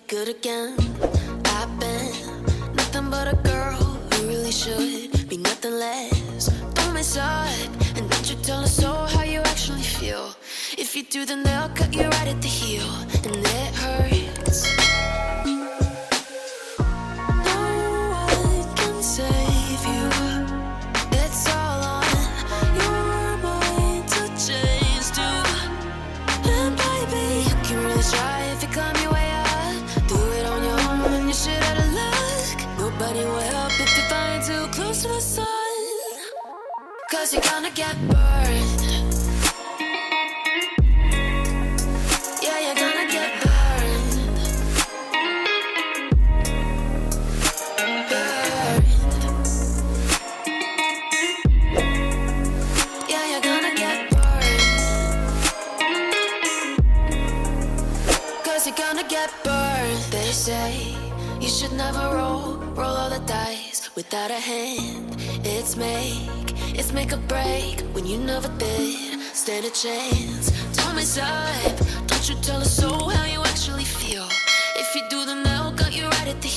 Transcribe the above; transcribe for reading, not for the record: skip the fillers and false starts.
good again. I've been nothing but a girl who really should be nothing less. Don't mess up, and don't you tell us so how you actually feel. If you do, then they'll cut you right at the heel, and it hurts. No one can save you. It's all on your mind to change too. And baby, you can really try if you climb your way up. Do it on your own and you shit out of luck. Nobody will help if you flying too close to the sun. 'Cause you're gonna get burned. Yeah, you're gonna get burned. Burned. Yeah, you're gonna get burned. 'Cause you're gonna get burned. They say you should never roll all the dice without a hand. It's make or break when you never did stand a chance. Don't mess up, don't you tell us so how you actually feel. If you do, then they'll cut you right at the